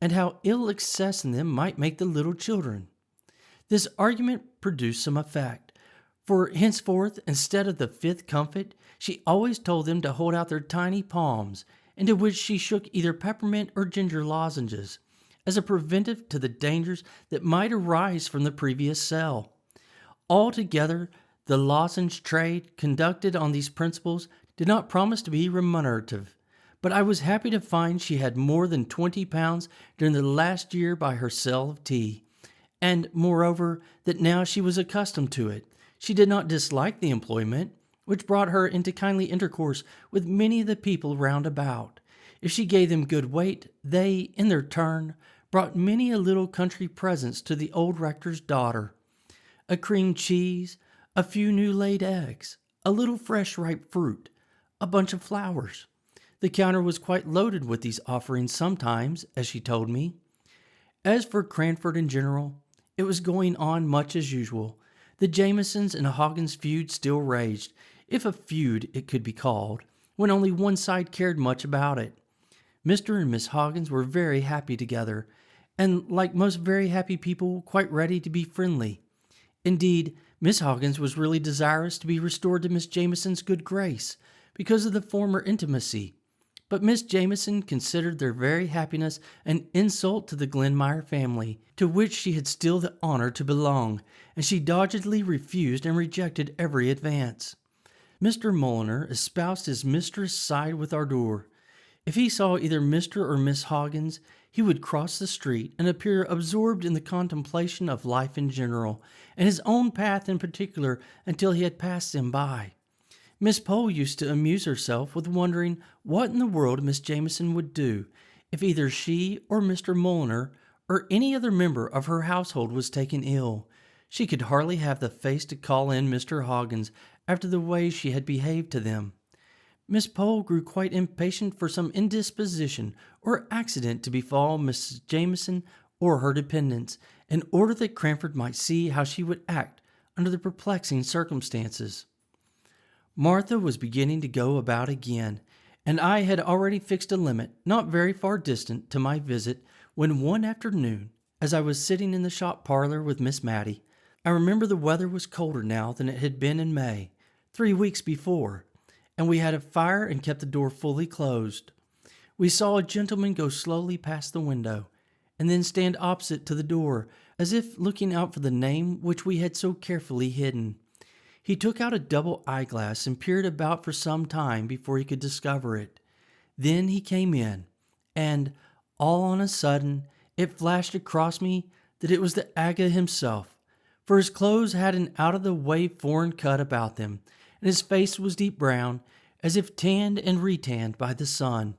and how ill excess in them might make the little children. This argument produced some effect, for henceforth, instead of the fifth comfit, she always told them to hold out their tiny palms, into which she shook either peppermint or ginger lozenges, as a preventive to the dangers that might arise from the previous sale. Altogether, the lozenge trade, conducted on these principles, did not promise to be remunerative, but I was happy to find she had more than £20 during the last year by her sale of tea, and, moreover, that now she was accustomed to it, she did not dislike the employment, which brought her into kindly intercourse with many of the people round about. If she gave them good weight, they, in their turn, brought many a little country presents to the old rector's daughter: a cream cheese, a few new-laid eggs, a little fresh ripe fruit, a bunch of flowers. The counter was quite loaded with these offerings sometimes, as she told me. As for Cranford in general, it was going on much as usual. The Jamiesons and Hoggins feud still raged, if a feud it could be called, when only one side cared much about it. Mr. and Miss Hoggins were very happy together, and, like most very happy people, quite ready to be friendly. Indeed, Miss Hoggins was really desirous to be restored to Miss Jamieson's good grace, because of the former intimacy. But Miss Jamieson considered their very happiness an insult to the Glenmire family, to which she had still the honor to belong, and she doggedly refused and rejected every advance. Mr. Mulliner espoused his mistress' side with ardor. If he saw either Mr. or Miss Hoggins, he would cross the street and appear absorbed in the contemplation of life in general, and his own path in particular, until he had passed them by. Miss Pole used to amuse herself with wondering what in the world Miss Jamieson would do if either she or Mr. Mulliner or any other member of her household was taken ill. She could hardly have the face to call in Mr. Hoggins after the way she had behaved to them. Miss Pole grew quite impatient for some indisposition or accident to befall Mrs. Jamieson or her dependents, in order that Cranford might see how she would act under the perplexing circumstances. Martha was beginning to go about again, and I had already fixed a limit, not very far distant, to my visit, when one afternoon, as I was sitting in the shop parlor with Miss Matty, I remember the weather was colder now than it had been in May, 3 weeks before, and we had a fire and kept the door fully closed. We saw a gentleman go slowly past the window, and then stand opposite to the door, as if looking out for the name which we had so carefully hidden. He took out a double eyeglass and peered about for some time before he could discover it. Then he came in, and, all on a sudden, it flashed across me that it was the Aga himself, for his clothes had an out-of-the-way foreign cut about them, and his face was deep brown, as if tanned and retanned by the sun.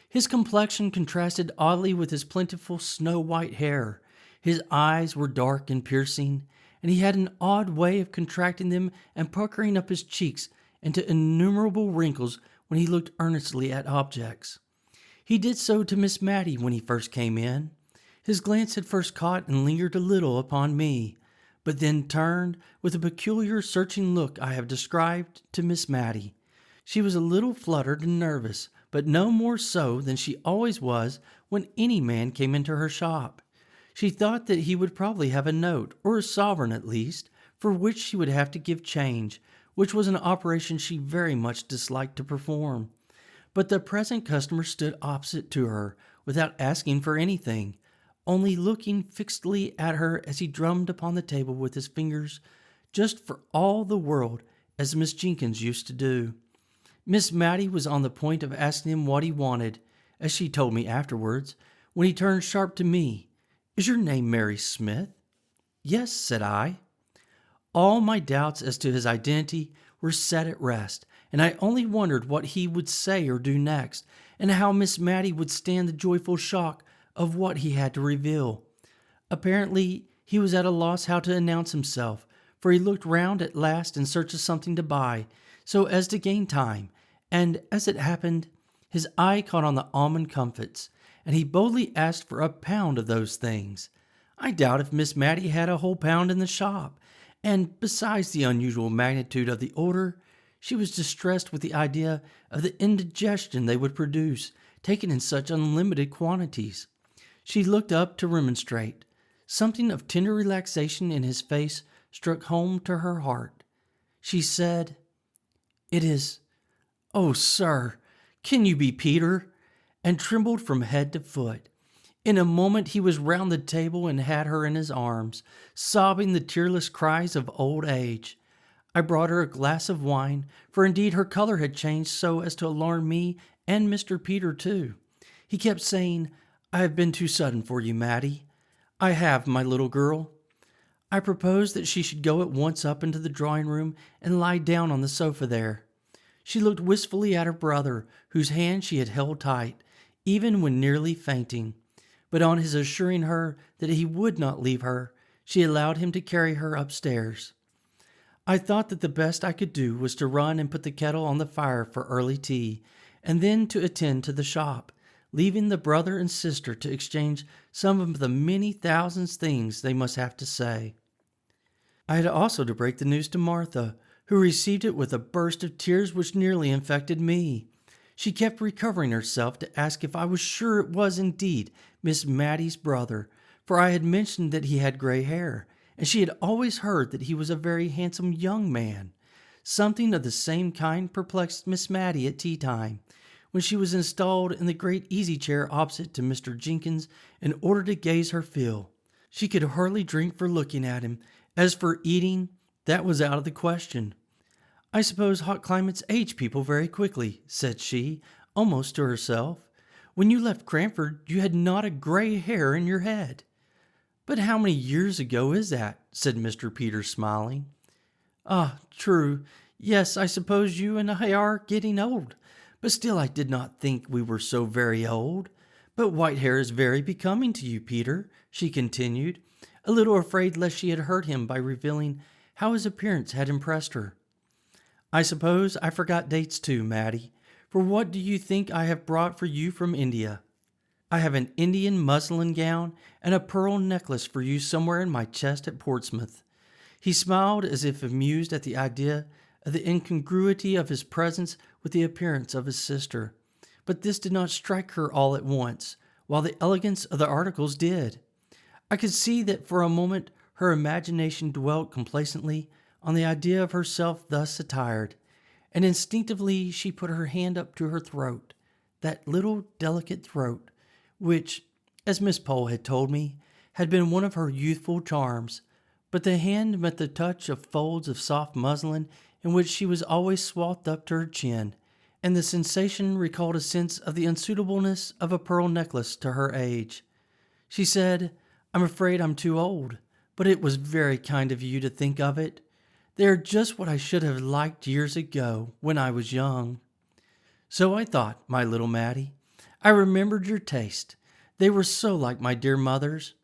His complexion contrasted oddly with his plentiful snow-white hair. His eyes were dark and piercing, and he had an odd way of contracting them and puckering up his cheeks into innumerable wrinkles when he looked earnestly at objects. He did so to Miss Matty when he first came in. His glance had first caught and lingered a little upon me, but then turned with the peculiar searching look I have described to Miss Matty. She was a little fluttered and nervous, but no more so than she always was when any man came into her shop. She thought that he would probably have a note, or a sovereign at least, for which she would have to give change, which was an operation she very much disliked to perform. But the present customer stood opposite to her, without asking for anything, only looking fixedly at her as he drummed upon the table with his fingers, just for all the world as Miss Jenkins used to do. Miss Matty was on the point of asking him what he wanted, as she told me afterwards, when he turned sharp to me. "Is your name Mary Smith?" "Yes," said I. All my doubts as to his identity were set at rest, and I only wondered what he would say or do next, and how Miss Matty would stand the joyful shock of what he had to reveal. Apparently, he was at a loss how to announce himself, for he looked round at last in search of something to buy, so as to gain time, and, as it happened, his eye caught on the almond comfits, and he boldly asked for a pound of those things. I doubt if Miss Matty had a whole pound in the shop, and besides the unusual magnitude of the order, she was distressed with the idea of the indigestion they would produce, taken in such unlimited quantities. She looked up to remonstrate. Something of tender relaxation in his face struck home to her heart. She said, "It is, oh, sir, can you be Peter?" and trembled from head to foot. In a moment he was round the table and had her in his arms, sobbing the tearless cries of old age. I brought her a glass of wine, for indeed her color had changed so as to alarm me and Mr. Peter too. He kept saying, "I have been too sudden for you, Matty. I have, my little girl." I proposed that she should go at once up into the drawing-room and lie down on the sofa there. She looked wistfully at her brother, whose hand she had held tight, even when nearly fainting. But on his assuring her that he would not leave her, she allowed him to carry her upstairs. I thought that the best I could do was to run and put the kettle on the fire for early tea, and then to attend to the shop, leaving the brother and sister to exchange some of the many thousand things they must have to say. I had also to break the news to Martha, who received it with a burst of tears which nearly infected me. She kept recovering herself to ask if I was sure it was indeed Miss Matty's brother, for I had mentioned that he had gray hair, and she had always heard that he was a very handsome young man. Something of the same kind perplexed Miss Matty at tea time, when she was installed in the great easy-chair opposite to Mr. Jenkins in order to gaze her fill. She could hardly drink for looking at him. As for eating, that was out of the question. "I suppose hot climates age people very quickly," said she, almost to herself. "When you left Cranford, you had not a gray hair in your head." "But how many years ago is that?" said Mr. Peter, smiling. "Ah, true. Yes, I suppose you and I are getting old. But still I did not think we were so very old. But white hair is very becoming to you, Peter," she continued, a little afraid lest she had hurt him by revealing how his appearance had impressed her. "I suppose I forgot dates too, Matty, for what do you think I have brought for you from India? I have an Indian muslin gown and a pearl necklace for you somewhere in my chest at Portsmouth." He smiled as if amused at the idea of the incongruity of his presence with the appearance of his sister, but this did not strike her all at once, while the elegance of the articles did. I could see that for a moment her imagination dwelt complacently on the idea of herself thus attired, and instinctively she put her hand up to her throat, that little delicate throat, which, as Miss Pole had told me, had been one of her youthful charms. But the hand met the touch of folds of soft muslin in which she was always swathed up to her chin, and the sensation recalled a sense of the unsuitableness of a pearl necklace to her age. She said, "I'm afraid I'm too old, but it was very kind of you to think of it. They are just what I should have liked years ago, when I was young." "So I thought, my little Matty. I remembered your taste. They were so like my dear mother's."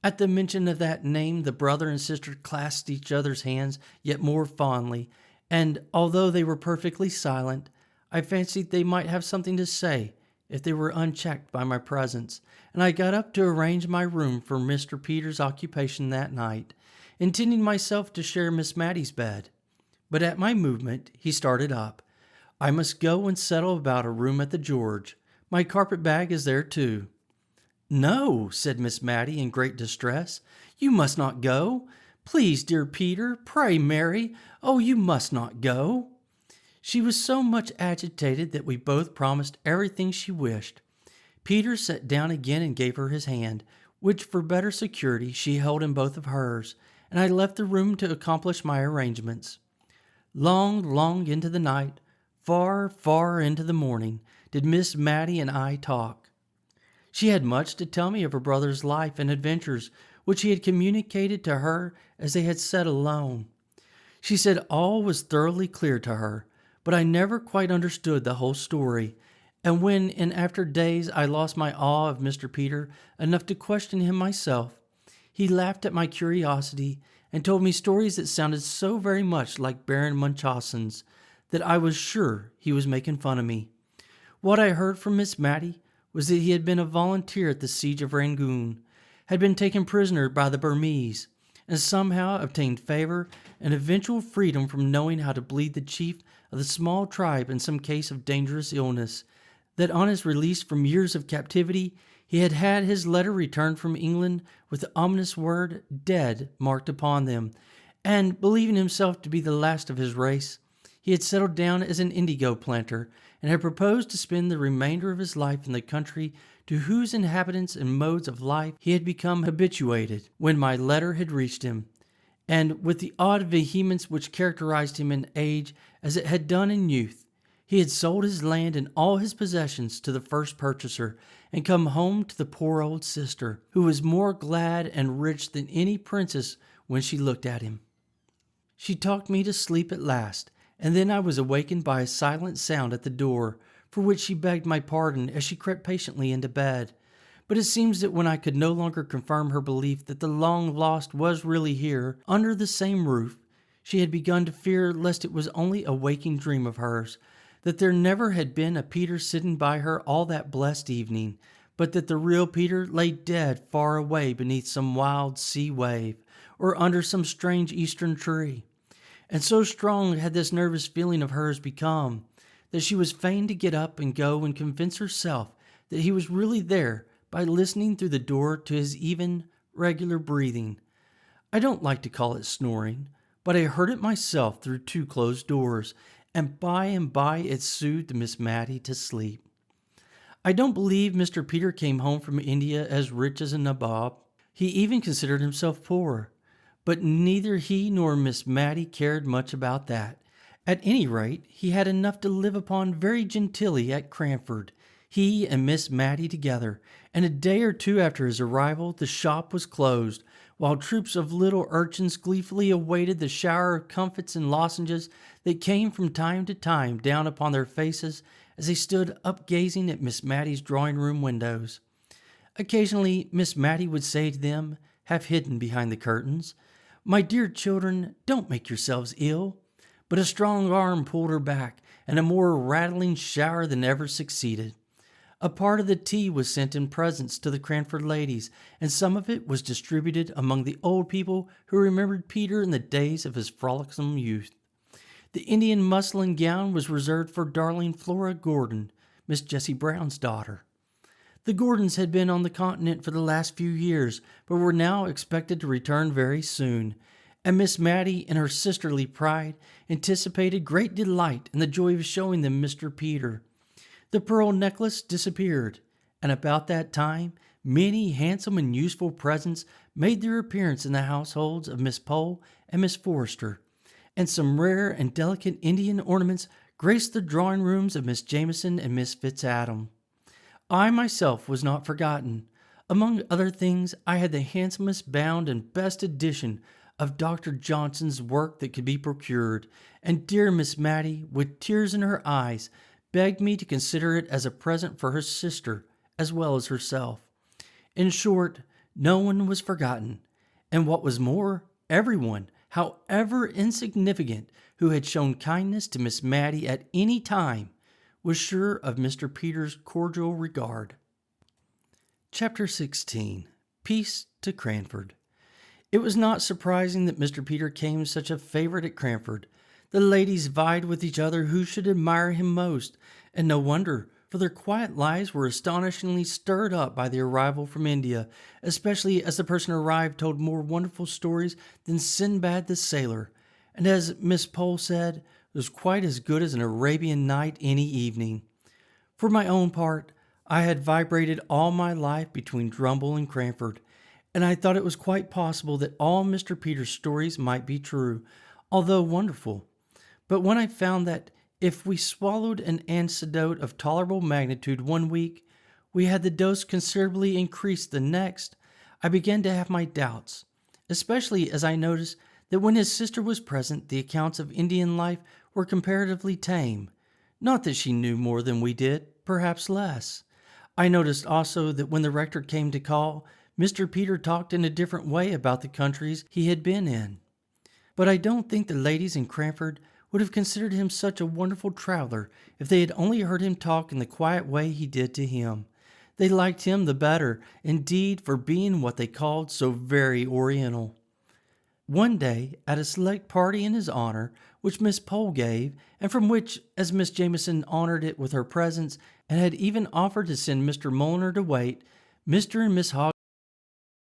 At the mention of that name, the brother and sister clasped each other's hands yet more fondly, and although they were perfectly silent, I fancied they might have something to say if they were unchecked by my presence, and I got up to arrange my room for Mr. Peter's occupation that night, intending myself to share Miss Matty's bed. But at my movement he started up. "I must go and settle about a room at the George. My carpet bag is there too." "No," said Miss Matty in great distress. "You must not go. Please, dear Peter, pray, Mary. Oh, you must not go." She was so much agitated that we both promised everything she wished. Peter sat down again and gave her his hand, which for better security she held in both of hers, and I left the room to accomplish my arrangements. Long into the night, far into the morning, did Miss Matty and I talk. She had much to tell me of her brother's life and adventures, which he had communicated to her as they had sat alone. She said all was thoroughly clear to her, but I never quite understood the whole story, and when in after days I lost my awe of Mr. Peter enough to question him myself, he laughed at my curiosity and told me stories that sounded so very much like Baron Munchausen's that I was sure he was making fun of me. What I heard from Miss Matty was that he had been a volunteer at the siege of Rangoon, had been taken prisoner by the Burmese, and somehow obtained favor and eventual freedom from knowing how to bleed the chief of the small tribe in some case of dangerous illness, that on his release from years of captivity He had had his letter returned from England with the ominous word "dead" marked upon them, and, believing himself to be the last of his race, he had settled down as an indigo planter, and had proposed to spend the remainder of his life in the country to whose inhabitants and modes of life he had become habituated when my letter had reached him. And with the odd vehemence which characterized him in age as it had done in youth, he had sold his land and all his possessions to the first purchaser, and come home to the poor old sister, who was more glad and rich than any princess when she looked at him. She talked me to sleep at last, and then I was awakened by a silent sound at the door, for which she begged my pardon as she crept patiently into bed. But it seems that when I could no longer confirm her belief that the long-lost was really here, under the same roof, she had begun to fear lest it was only a waking dream of hers, that there never had been a Peter sitting by her all that blessed evening, but that the real Peter lay dead far away beneath some wild sea wave, or under some strange eastern tree. And so strong had this nervous feeling of hers become, that she was fain to get up and go and convince herself that he was really there by listening through the door to his even, regular breathing. I don't like to call it snoring, but I heard it myself through two closed doors, and by it soothed Miss Matty to sleep. I don't believe Mr. Peter came home from India as rich as a nabob. He even considered himself poor, but neither he nor Miss Matty cared much about that. At any rate, he had enough to live upon very genteelly at Cranford, he and Miss Matty together, and a day or two after his arrival the shop was closed, while troops of little urchins gleefully awaited the shower of comfits and lozenges that came from time to time down upon their faces as they stood up gazing at Miss Matty's drawing-room windows. Occasionally Miss Matty would say to them, half hidden behind the curtains, "My dear children, don't make yourselves ill." But a strong arm pulled her back, and a more rattling shower than ever succeeded. A part of the tea was sent in presents to the Cranford ladies, and some of it was distributed among the old people who remembered Peter in the days of his frolicsome youth. The Indian muslin gown was reserved for darling Flora Gordon, Miss Jessie Brown's daughter. The Gordons had been on the continent for the last few years, but were now expected to return very soon, and Miss Matty, in her sisterly pride, anticipated great delight in the joy of showing them Mr. Peter. The pearl necklace disappeared, and about that time many handsome and useful presents made their appearance in the households of Miss Pole and Miss Forrester, and some rare and delicate Indian ornaments graced the drawing-rooms of Miss Jamieson and Miss Fitzadam. I myself was not forgotten. Among other things, I had the handsomest bound and best edition of Dr. Johnson's work that could be procured, and dear Miss Matty, with tears in her eyes, begged me to consider it as a present for her sister as well as herself. In short, no one was forgotten, and what was more, everyone, however insignificant, who had shown kindness to Miss Matty at any time, was sure of Mr. Peter's cordial regard. Chapter 16. Peace to Cranford. It was not surprising that Mr. Peter came such a favorite at Cranford. The ladies vied with each other who should admire him most, and no wonder, for their quiet lives were astonishingly stirred up by the arrival from India, especially as the person arrived told more wonderful stories than Sinbad the Sailor, and as Miss Pole said, was quite as good as an Arabian Night any evening. For my own part, I had vibrated all my life between Drumble and Cranford, and I thought it was quite possible that all Mr. Peter's stories might be true, although wonderful. But when I found that if we swallowed an antidote of tolerable magnitude one week, we had the dose considerably increased the next, I began to have my doubts, especially as I noticed that when his sister was present, the accounts of Indian life were comparatively tame. Not that she knew more than we did, perhaps less. I noticed also that when the rector came to call, Mr. Peter talked in a different way about the countries he had been in. But I don't think the ladies in Cranford would have considered him such a wonderful traveler if they had only heard him talk in the quiet way he did to him. They liked him the better, indeed, for being what they called so very oriental. One day, at a select party in his honor, which Miss Pole gave, and from which, as Miss Jamieson honored it with her presence, and had even offered to send Mr. Mulliner to wait, Mr. and Miss Hogg